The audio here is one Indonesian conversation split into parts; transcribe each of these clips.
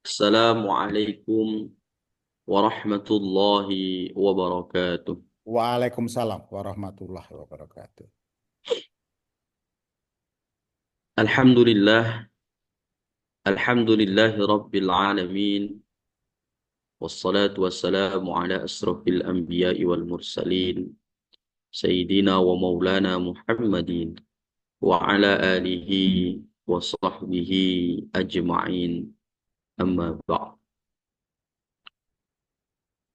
Assalamualaikum warahmatullahi wabarakatuh. Waalaikumsalam warahmatullahi wabarakatuh. Alhamdulillah, alhamdulillahi rabbil alamin. Wassalatu wassalamu ala asrafil anbiya'i wal mursalin. Sayyidina wa maulana Muhammadin. Wa ala alihi wa sahbihi ajma'in. Amma ba'd.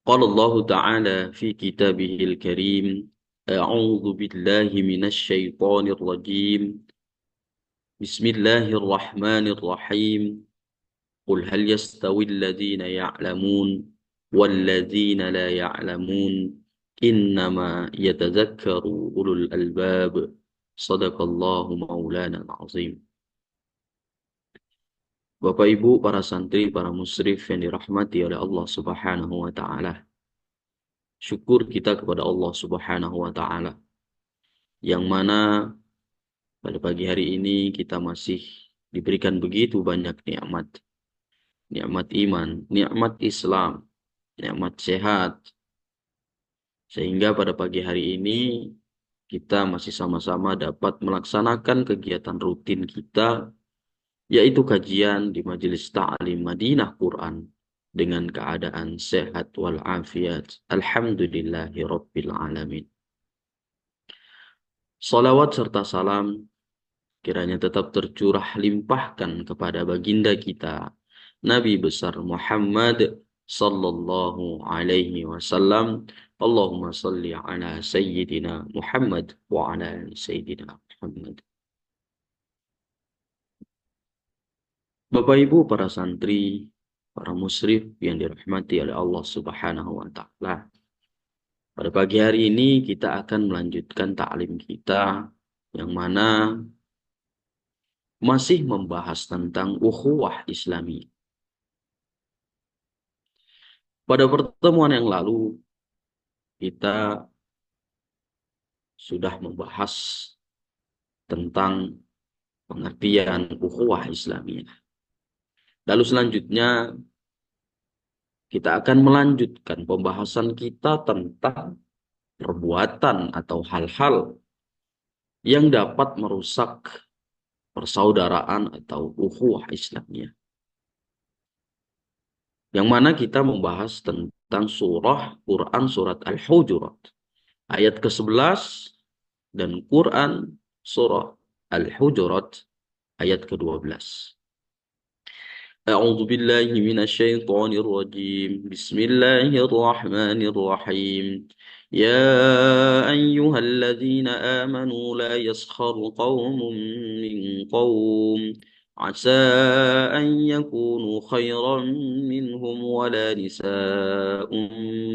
قال الله تعالى في كتابه الكريم: أعوذ بالله من الشيطان الرجيم. بسم الله الرحمن الرحيم. قل هل يستوي الذين يعلمون والذين لا يعلمون إنما يتذكر أولو الألباب. صدق الله مولانا العظيم. Bapak Ibu, para santri, para musyrif yang dirahmati oleh Allah Subhanahu wa taala. Syukur kita kepada Allah Subhanahu wa taala yang mana pada pagi hari ini kita masih diberikan begitu banyak nikmat. Nikmat iman, nikmat Islam, nikmat sehat. Sehingga pada pagi hari ini kita masih sama-sama dapat melaksanakan kegiatan rutin kita, yaitu kajian di Majelis Ta'lim Madinah Quran dengan keadaan sehat walafiat. Alhamdulillahi Rabbil Alamin. Salawat serta salam kiranya tetap tercurah limpahkan kepada baginda kita, Nabi besar Muhammad sallallahu alaihi wasallam. Allahumma salli ala sayyidina Muhammad wa ala ali sayyidina Muhammad. Bapak Ibu para santri, para musyrif yang dirahmati oleh Allah Subhanahu wa taala. Pada pagi hari ini kita akan melanjutkan taklim kita yang mana masih membahas tentang ukhuwah Islami. Pada pertemuan yang lalu kita sudah membahas tentang pengertian ukhuwah Islamiyah. Lalu selanjutnya kita akan melanjutkan pembahasan kita tentang perbuatan atau hal-hal yang dapat merusak persaudaraan atau ukhuwah Islamiyah. Yang mana kita membahas tentang surah Quran surat Al-Hujurat ayat ke-11 dan Quran surah Al-Hujurat ayat ke-12. أعوذ بالله من الشيطان الرجيم. بسم الله الرحمن الرحيم. يا أيها الذين آمنوا لا يسخر قوم من قوم عسى أن يكونوا خيرا منهم ولا نساء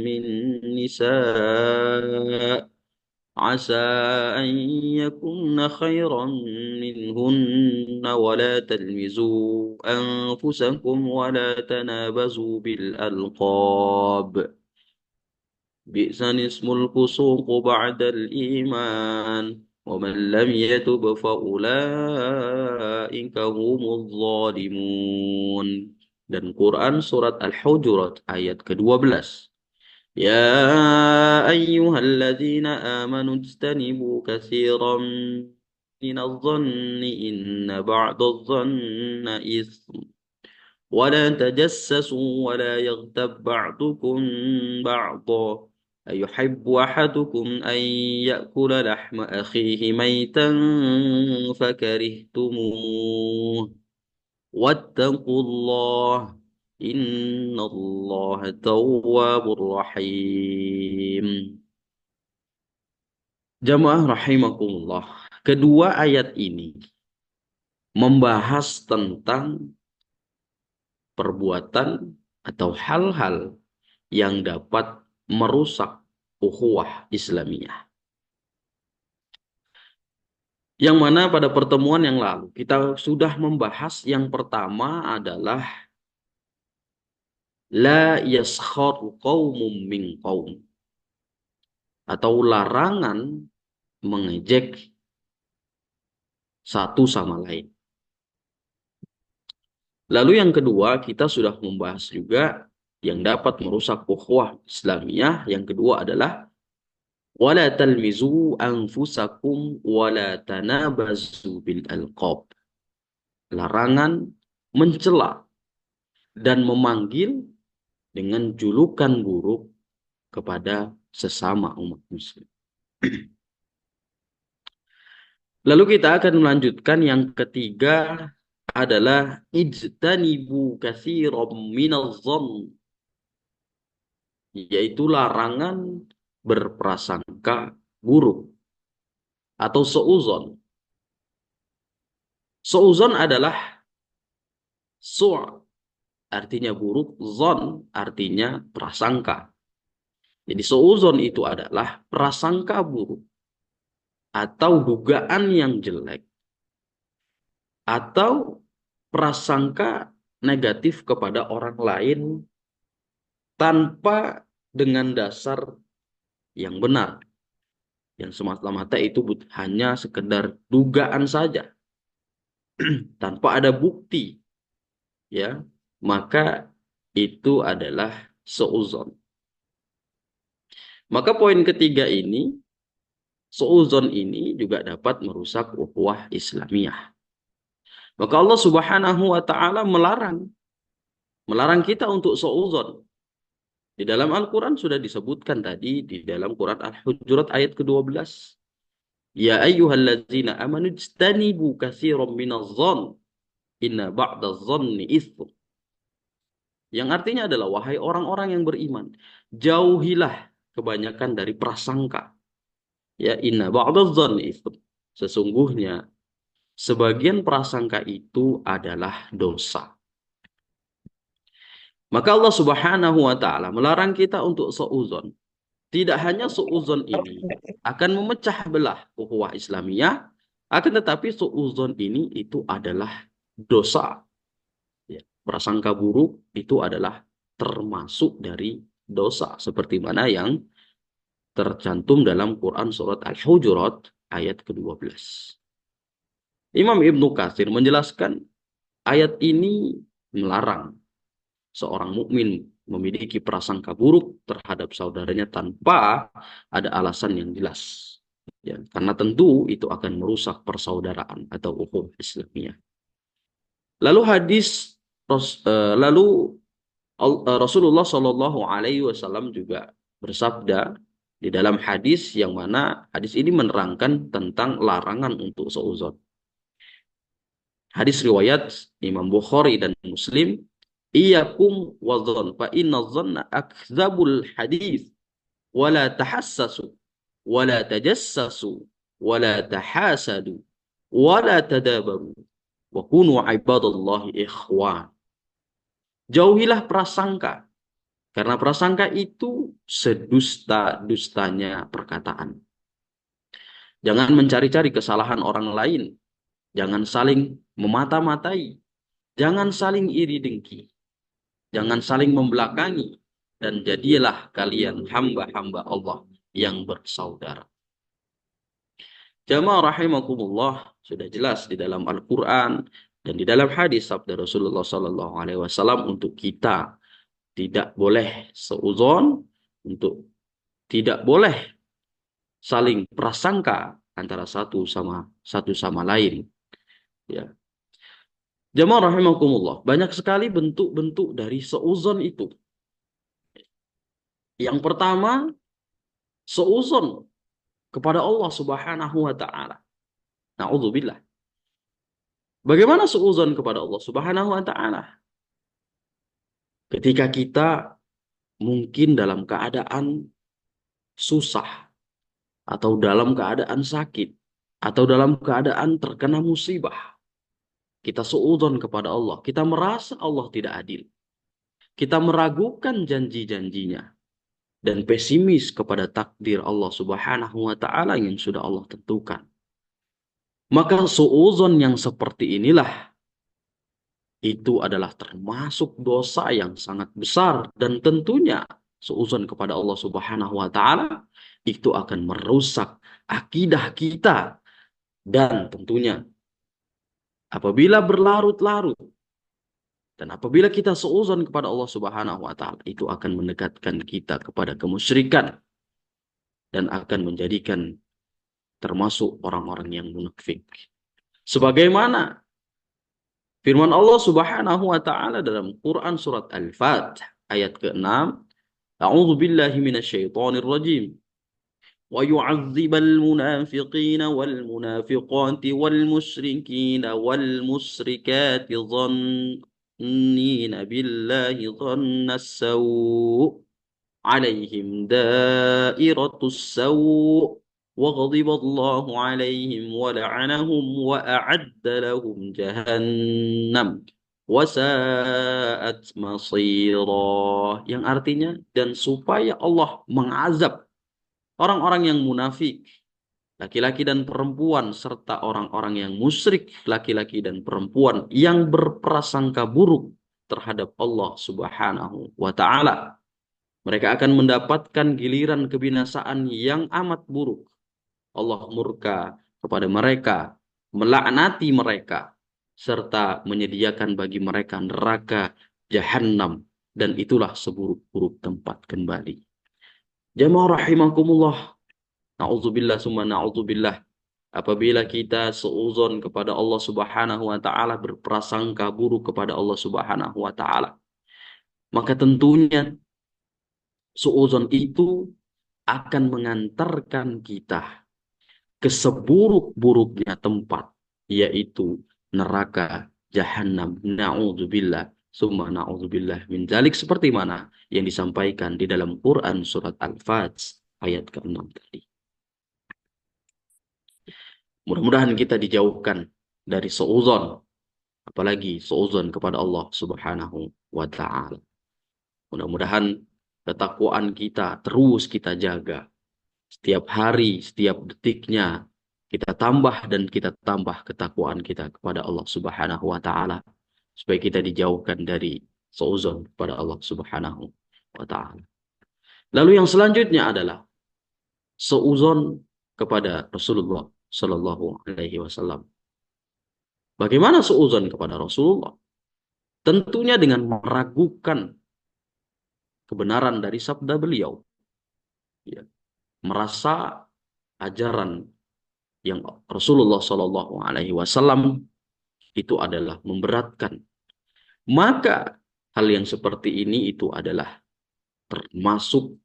من نساء عسى أن يكن خيرا منهن ولا تلمزوا أنفسكم ولا تنابزوا بالألقاب بئس اسم الفسوق بعد الإيمان ومن لم يتب فأولئك هم الظالمون. Dan Quran surat Al-Hujurat ayat ke-12. يا أيها الذين آمنوا اجتنبوا كثيرا من الظن إن بعض الظن إثم ولا تجسسوا ولا يغتب بعضكم بعضا أيحب أحدكم أن يأكل لحم أخيه ميتا فكرهتموه واتقوا الله Innallaha tawwabur rahim. Jamaah rahimakumullah. Kedua ayat ini membahas tentang perbuatan atau hal-hal yang dapat merusak ukhuwah Islamiyah. Yang mana pada pertemuan yang lalu kita sudah membahas yang pertama adalah la yaskhar qaumun min qaum, atau larangan mengejek satu sama lain. Lalu yang kedua, kita sudah membahas juga yang dapat merusak ukhuwah Islamiyah. Yang kedua adalah wala talmizu anfusakum wala tanabazu bil alqab. Larangan mencela dan memanggil dengan julukan buruk kepada sesama umat muslim. Lalu kita akan melanjutkan yang ketiga adalah ijtanibu katsiran minadh-dhann, yaitu larangan berprasangka buruk atau seuzon. Seuzon adalah su' artinya buruk, zon artinya prasangka. Jadi seuzon itu adalah prasangka buruk atau dugaan yang jelek atau prasangka negatif kepada orang lain tanpa dengan dasar yang benar. Yang semata-mata itu hanya sekedar dugaan saja tanpa ada bukti, ya, maka itu adalah seuzon. Maka poin ketiga ini, seuzon ini juga dapat merusak ukhuwah Islamiyah. Maka Allah Subhanahu wa taala melarang kita untuk seuzon. Di dalam Al-Qur'an sudah disebutkan tadi di dalam Quran Al-Hujurat ayat ke-12. Ya ayyuhalladzina amanu ijtanibu katsiran minadh-dhann inna ba'dadh-dhanni itsm. Yang artinya adalah wahai orang-orang yang beriman, jauhilah kebanyakan dari prasangka. Ya inna ba'dadh-dhanni itsm. Sesungguhnya sebagian prasangka itu adalah dosa. Maka Allah Subhanahu wa taala melarang kita untuk seuzon. Tidak hanya seuzon ini akan memecah belah ukhuwah Islamiyah, akan tetapi seuzon ini itu adalah dosa. Ya, prasangka buruk itu adalah termasuk dari dosa seperti mana yang tercantum dalam Quran surat Al-Hujurat ayat ke-12. Imam Ibnu Katsir menjelaskan ayat ini melarang seorang mukmin memiliki prasangka buruk terhadap saudaranya tanpa ada alasan yang jelas. Ya, karena tentu itu akan merusak persaudaraan atau ukhuwah Islamiyah. Lalu Rasulullah Shallallahu Alaihi Wasallam juga bersabda di dalam hadis yang mana hadis ini menerangkan tentang larangan untuk seuzon. Hadis riwayat Imam Bukhari dan Muslim, iyyakum wadh-dhann fa inna dhanna akdzabul hadis wala tahassasu wala tajassasu wala tahasadu wala tadabaru wa kunu ibadallahi ikhwan. Jauhilah prasangka karena prasangka itu sedusta-dustanya perkataan. Jangan mencari-cari kesalahan orang lain, jangan saling memata-matai, jangan saling iri dengki, jangan saling membelakangi, dan jadilah kalian hamba-hamba Allah yang bersaudara. Jamaah rahimakumullah, sudah jelas di dalam Al-Quran dan di dalam hadis sabda Rasulullah Sallallahu Alaihi Wasallam untuk kita tidak boleh seuzon, untuk tidak boleh saling prasangka antara satu sama lain. Ya. Jamaah rahimakumullah, banyak sekali bentuk-bentuk dari seuzon itu. Yang pertama, seuzon kepada Allah Subhanahu wa taala. Na'udzubillah. Bagaimana seuzon kepada Allah Subhanahu wa taala? Ketika kita mungkin dalam keadaan susah atau dalam keadaan sakit atau dalam keadaan terkena musibah, kita seuzon kepada Allah. Kita merasa Allah tidak adil. Kita meragukan janji-janjinya dan pesimis kepada takdir Allah Subhanahu wa taala yang sudah Allah tentukan. Maka suuzon yang seperti inilah itu adalah termasuk dosa yang sangat besar, dan tentunya suuzon kepada Allah Subhanahu wa taala itu akan merusak akidah kita, dan tentunya apabila berlarut-larut Dan apabila kita seuzon kepada Allah Subhanahu wa taala, itu akan mendekatkan kita kepada kemusyrikan dan akan menjadikan termasuk orang-orang yang munafik. Sebagaimana firman Allah Subhanahu wa taala dalam Quran surat Al-Fat ayat ke-6, A'udzu billahi minasyaitonir rajim. ويعذب المنافقين والمنافقات والمشركين والمشركات ظنين بالله ظن السوء عليهم دائرة السوء وغضب الله عليهم ولعنهم وأعد لهم جهنم وساءت مصيرا, yang artinya dan supaya Allah mengazab orang-orang yang munafik, laki-laki dan perempuan, serta orang-orang yang musyrik, laki-laki dan perempuan yang berprasangka buruk terhadap Allah Subhanahu wa taala. Mereka akan mendapatkan giliran kebinasaan yang amat buruk. Allah murka kepada mereka, melaknati mereka, serta menyediakan bagi mereka neraka Jahannam, dan itulah seburuk-buruk tempat kembali. Jamaah rahimakumullah, na'udzubillah summa na'udzubillah. Apabila kita seuzon kepada Allah Subhanahu wa taala, berprasangka buruk kepada Allah Subhanahu wa taala, maka tentunya seuzon itu akan mengantarkan kita ke seburuk-buruknya tempat, yaitu neraka Jahannam. Na'udzubillah summa na'udzubillah min dzalik, seperti mana yang disampaikan di dalam Quran surat Al-Fat ayat ke-6 tadi. Mudah-mudahan kita dijauhkan dari seuzon, apalagi seuzon kepada Allah Subhanahu wa taala. Mudah-mudahan ketakwaan kita terus kita jaga. Setiap hari, setiap detiknya kita tambah dan kita tambah ketakwaan kita kepada Allah Subhanahu wa taala, supaya kita dijauhkan dari seuzon kepada Allah Subhanahu wa taala. Lalu yang selanjutnya adalah seuzon kepada Rasulullah sallallahu alaihi wasallam. Bagaimana seuzon kepada Rasulullah? Tentunya dengan meragukan kebenaran dari sabda beliau. Ya. Merasa ajaran yang Rasulullah sallallahu alaihi wasallam itu adalah memberatkan. Maka hal yang seperti ini itu adalah termasuk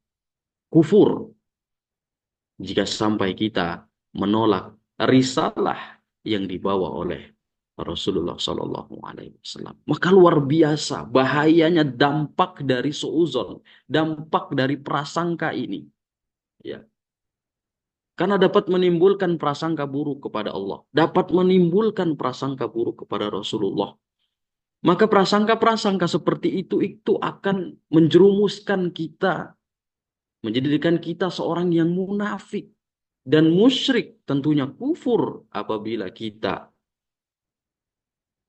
kufur jika sampai kita menolak risalah yang dibawa oleh Rasulullah Sallallahu Alaihi Wasallam. Maka luar biasa bahayanya dampak dari suuzon, dampak dari prasangka ini. Ya. Karena dapat menimbulkan prasangka buruk kepada Allah, dapat menimbulkan prasangka buruk kepada Rasulullah. Maka prasangka-prasangka seperti itu akan menjerumuskan kita, menjadikan kita seorang yang munafik dan musyrik, tentunya kufur apabila kita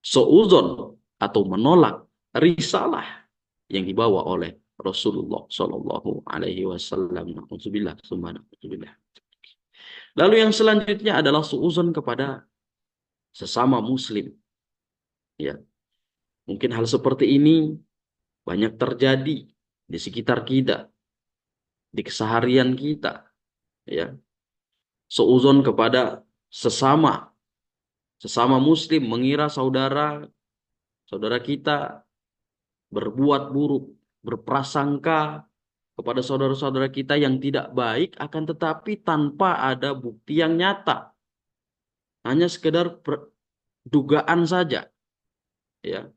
seuzon atau menolak risalah yang dibawa oleh Rasulullah Shallallahu Alaihi Wasallam. Na'udzubillah, summa na'udzubillah. Lalu yang selanjutnya adalah seuzon kepada sesama Muslim. Ya, mungkin hal seperti ini banyak terjadi di sekitar kita, di keseharian kita. Ya, seuzon kepada sesama Muslim, mengira saudara kita berbuat buruk, berprasangka kepada saudara-saudara kita yang tidak baik, akan tetapi tanpa ada bukti yang nyata. Hanya sekedar dugaan saja. Ya.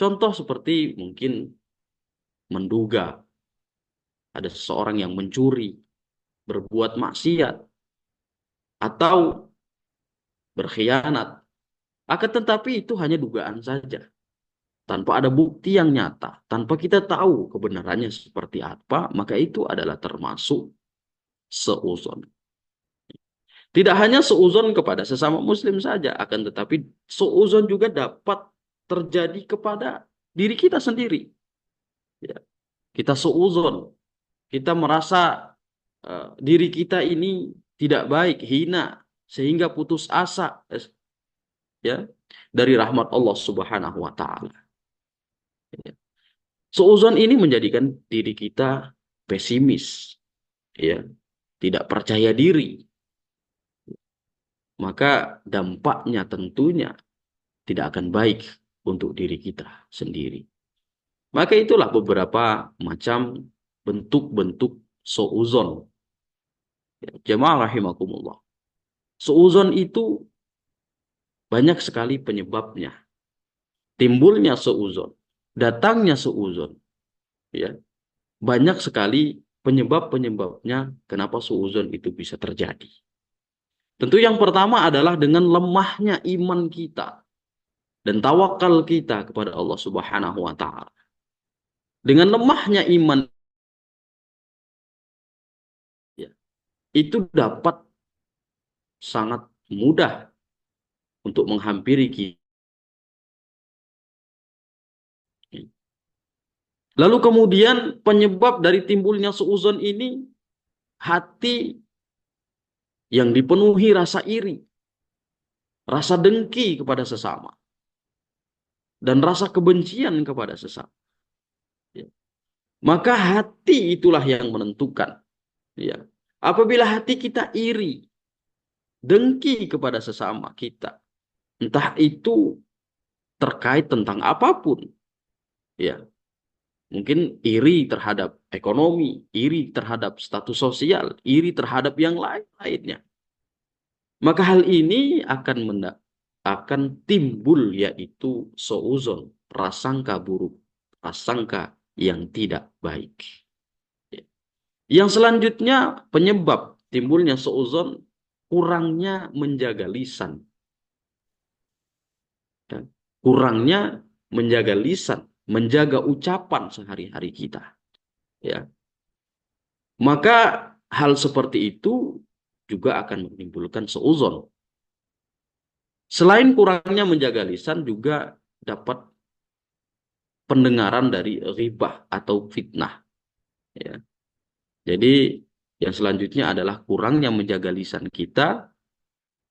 Contoh seperti mungkin menduga ada seseorang yang mencuri, berbuat maksiat, atau berkhianat. Akan tetapi itu hanya dugaan saja. Tanpa ada bukti yang nyata, tanpa kita tahu kebenarannya seperti apa, maka itu adalah termasuk seuzon. Tidak hanya seuzon kepada sesama Muslim saja, akan tetapi seuzon juga dapat terjadi kepada diri kita sendiri. Ya. Kita seuzon, kita merasa diri kita ini tidak baik, hina, sehingga putus asa, ya, dari rahmat Allah Subhanahu wa taala. Ya. Suudzon ini menjadikan diri kita pesimis, ya, tidak percaya diri. Maka dampaknya tentunya tidak akan baik untuk diri kita sendiri. Maka itulah beberapa macam bentuk-bentuk suudzon. Ya, jemaah rahimakumullah. Suudzon itu banyak sekali penyebabnya. Timbulnya suudzon, datangnya suudzon, ya. Banyak sekali penyebab-penyebabnya kenapa suudzon itu bisa terjadi. Tentu yang pertama adalah dengan lemahnya iman kita dan tawakal kita kepada Allah Subhanahu wa taala. Dengan lemahnya iman, ya, itu dapat sangat mudah untuk menghampiri kita. Lalu kemudian penyebab dari timbulnya suudzon ini hati yang dipenuhi rasa iri, rasa dengki kepada sesama, dan rasa kebencian kepada sesama. Ya. Maka hati itulah yang menentukan. Ya. Apabila hati kita iri, dengki kepada sesama kita, entah itu terkait tentang apapun, ya, mungkin iri terhadap ekonomi, iri terhadap status sosial, iri terhadap yang lain-lainnya. Maka hal ini akan timbul yaitu suudzon, prasangka buruk, prasangka yang tidak baik. Ya. Yang selanjutnya penyebab timbulnya suudzon, kurangnya menjaga lisan. Ya. Kurangnya menjaga lisan, menjaga ucapan sehari-hari kita. Ya. Maka hal seperti itu juga akan menimbulkan suudzon. Selain kurangnya menjaga lisan, juga dapat pendengaran dari ghibah atau fitnah. Ya. Jadi yang selanjutnya adalah kurangnya menjaga lisan kita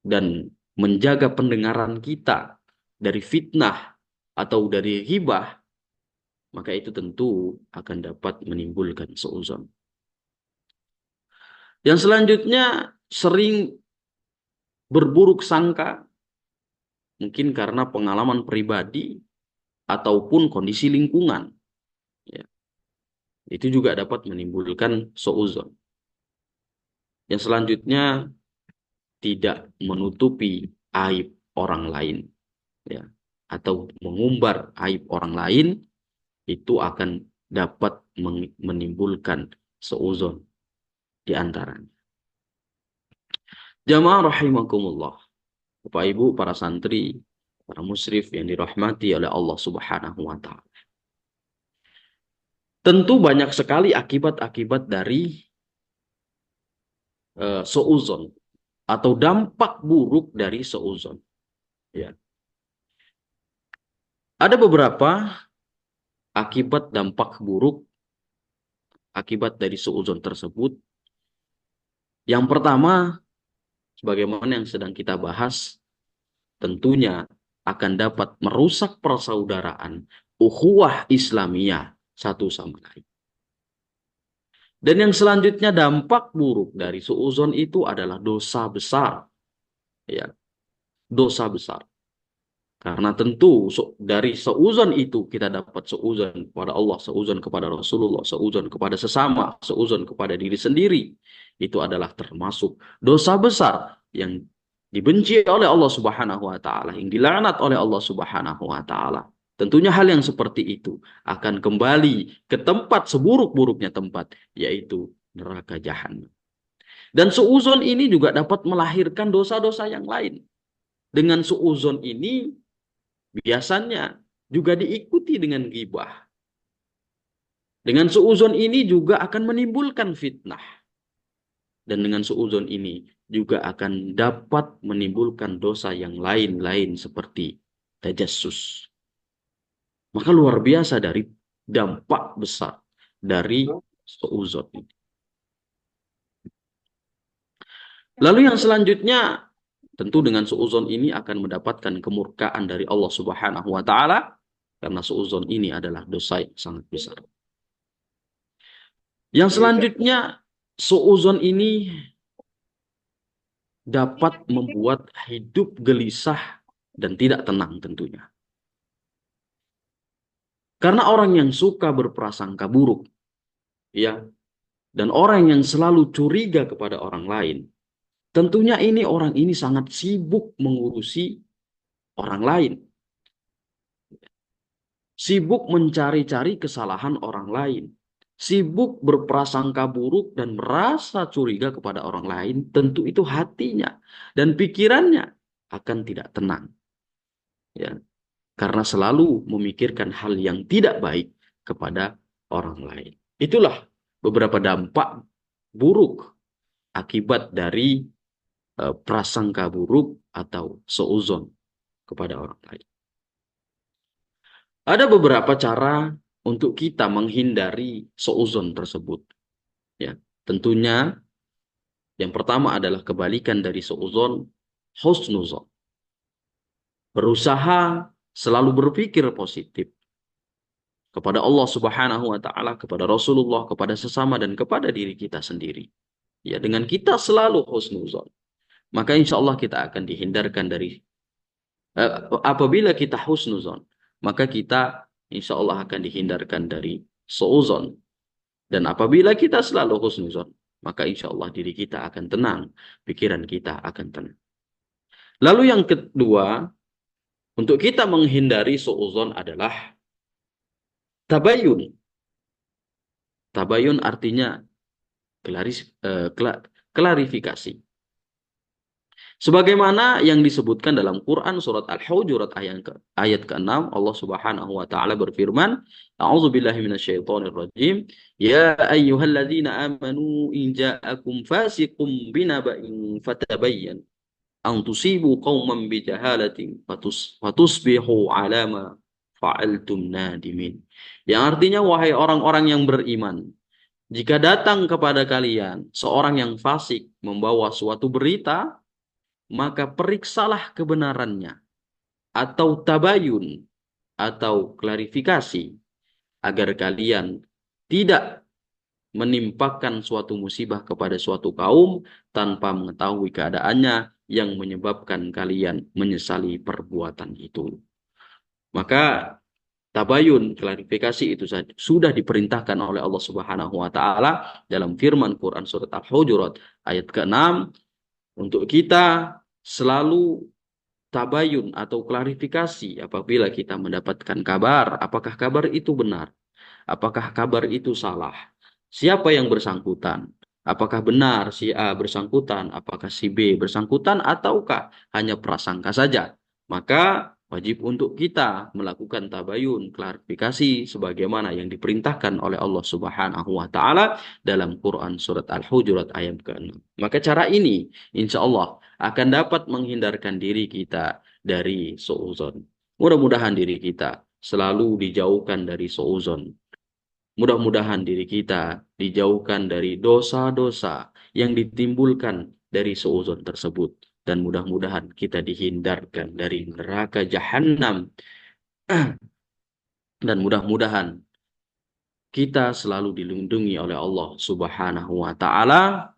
dan menjaga pendengaran kita dari fitnah atau dari ghibah, maka itu tentu akan dapat menimbulkan suudzon. Yang selanjutnya sering berburuk sangka, mungkin karena pengalaman pribadi ataupun kondisi lingkungan. Ya. Itu juga dapat menimbulkan suudzon. Yang selanjutnya tidak menutupi aib orang lain, ya, atau mengumbar aib orang lain, itu akan dapat menimbulkan suudzon di antaranya. Jamaah rahimakumullah, Bapak Ibu, para santri, para musyrif yang dirahmati oleh Allah Subhanahu wa taala. Tentu banyak sekali akibat-akibat dari suudzon atau dampak buruk dari suudzon. Ya. Ada beberapa akibat dampak buruk akibat dari suudzon tersebut. Yang pertama, sebagaimana yang sedang kita bahas, tentunya akan dapat merusak persaudaraan, ukhuwah Islamiyah satu sama lain. Dan yang selanjutnya dampak buruk dari suudzon itu adalah dosa besar. Ya, dosa besar. Karena tentu dari suudzon itu kita dapat suudzon kepada Allah, suudzon kepada Rasulullah, suudzon kepada sesama, suudzon kepada diri sendiri. Itu adalah termasuk dosa besar yang dibenci oleh Allah Subhanahu wa taala, yang dilaknat oleh Allah Subhanahu wa taala. Tentunya hal yang seperti itu akan kembali ke tempat seburuk-buruknya tempat, yaitu neraka jahanam. Dan suudzon ini juga dapat melahirkan dosa-dosa yang lain. Dengan suudzon ini biasanya juga diikuti dengan ghibah. Dengan suudzon ini juga akan menimbulkan fitnah. Dan dengan suudzon ini juga akan dapat menimbulkan dosa yang lain-lain seperti tajassus. Maka luar biasa dari dampak besar dari suudzon ini. Lalu yang selanjutnya, tentu dengan suudzon ini akan mendapatkan kemurkaan dari Allah Subhanahu wa taala. Karena suudzon ini adalah dosa yang sangat besar. Yang selanjutnya, suudzon ini dapat membuat hidup gelisah dan tidak tenang tentunya. Karena orang yang suka berprasangka buruk, ya, dan orang yang selalu curiga kepada orang lain, tentunya orang ini sangat sibuk mengurusi orang lain. Sibuk mencari-cari kesalahan orang lain. Sibuk berprasangka buruk dan merasa curiga kepada orang lain, tentu itu hatinya dan pikirannya akan tidak tenang. Ya, karena selalu memikirkan hal yang tidak baik kepada orang lain. Itulah beberapa dampak buruk akibat dari prasangka buruk atau seuzon kepada orang lain. Ada beberapa cara untuk kita menghindari seuzon tersebut. Ya, tentunya yang pertama adalah kebalikan dari seuzon, husnuzon. Berusaha selalu berpikir positif kepada Allah Subhanahu wa taala, kepada Rasulullah, kepada sesama dan kepada diri kita sendiri. Ya, dengan kita selalu husnuzon, maka insya Allah kita akan dihindarkan dari apabila kita husnuzon, maka kita insya Allah akan dihindarkan dari suuzon. Dan apabila kita selalu husnuzon, maka insya Allah diri kita akan tenang, pikiran kita akan tenang. Lalu yang kedua, untuk kita menghindari suuzon adalah tabayun. Tabayun artinya klarifikasi. Sebagaimana yang disebutkan dalam Quran surat Al-Hujurat ayat ke-6, Allah Subhanahu wa taala berfirman, A'udzubillahi minasyaitonir rajim, ya ayyuhalladzina amanu in ja'akum fasiqun binaba'in fatabayyan an tusibu qauman bijahalatin fatusbihu 'ala ma fa'altum nadimin. Yang artinya, wahai orang-orang yang beriman, jika datang kepada kalian seorang yang fasik membawa suatu berita, maka periksalah kebenarannya, atau tabayun, atau klarifikasi, agar kalian tidak menimpakan suatu musibah kepada suatu kaum tanpa mengetahui keadaannya yang menyebabkan kalian menyesali perbuatan itu. Maka tabayun, klarifikasi itu sudah diperintahkan oleh Allah Subhanahu wa taala dalam firman Quran surat Al-Hujurat ayat ke-6, untuk kita selalu tabayun atau klarifikasi apabila kita mendapatkan kabar, apakah kabar itu benar, apakah kabar itu salah, siapa yang bersangkutan, apakah benar si A bersangkutan, apakah si B bersangkutan, ataukah hanya prasangka saja. Maka wajib untuk kita melakukan tabayun, klarifikasi sebagaimana yang diperintahkan oleh Allah Subhanahu wa taala dalam Quran surat Al-Hujurat ayat ke-6. Maka cara ini insya Allah akan dapat menghindarkan diri kita dari suudzon. Mudah-mudahan diri kita selalu dijauhkan dari suudzon. Mudah-mudahan diri kita dijauhkan dari dosa-dosa yang ditimbulkan dari suudzon tersebut. Dan mudah-mudahan kita dihindarkan dari neraka jahanam. Dan mudah-mudahan kita selalu dilindungi oleh Allah Subhanahu wa taala.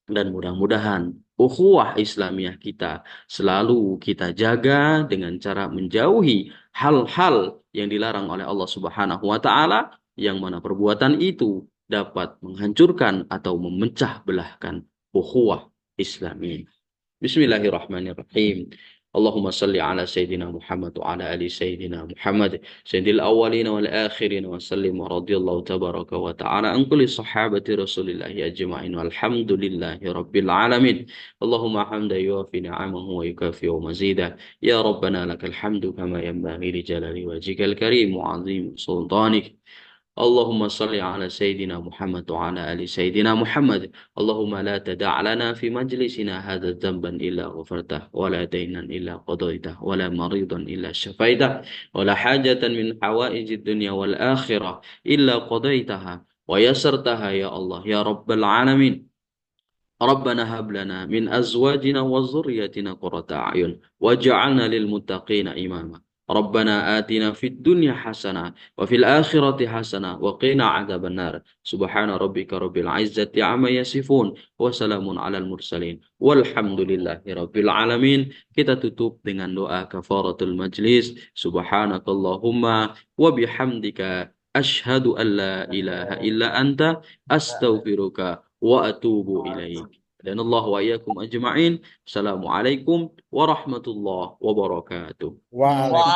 Dan mudah-mudahan ukhuwah Islamiyah kita selalu kita jaga dengan cara menjauhi hal-hal yang dilarang oleh Allah Subhanahu wa taala, yang mana perbuatan itu dapat menghancurkan atau memecah belahkan ukhuwah Islamiyah. Bismillahirrahmanirrahim. Allahumma salli ala Sayyidina Muhammad wa ala ali Sayyidina Muhammad Sayyidil awwalina wal akhirin wa sallim wa radiyallahu tabaraka wa ta'ala an kulli sahabati rasulillahi ajma'in walhamdulillahi rabbil alamin. Allahumma hamda yuafi ni'amahu wa yukafi wa mazida. Ya Rabbana lakal hamdu kama yanbaghi li jalali wajhikal karim wa azim sultanik. اللهم صل على سيدنا محمد وعلى آل سيدنا محمد. اللهم لا تدع لنا في مجلسنا هذا ذنبا إلا غفرته ولا دينا إلا قضيته ولا مريضا إلا شفيته ولا حاجة من حوائج الدنيا والآخرة إلا قضيتها ويسرتها يا الله يا رب العالمين. ربنا هب لنا من أزواجنا وذريتنا قرة أعين واجعلنا للمتقين إماما. Rabbana atina fid dunya hasanah wa fil akhirati hasanah wa qina adzabannar. Subhana rabbika rabbil izzati amma yasifun wa salamun alal mursalin. Walhamdulillahi rabbil alamin. Kita tutup dengan doa kafaratul majlis. Subhanakallahumma wa bihamdika asyhadu an la ilaha illa anta astaghfiruka wa atubu ilaik. Dan Allah wa iyyakum ajma'in. Assalamualaikum warahmatullahi wabarakatuh. Waalaikumsalam.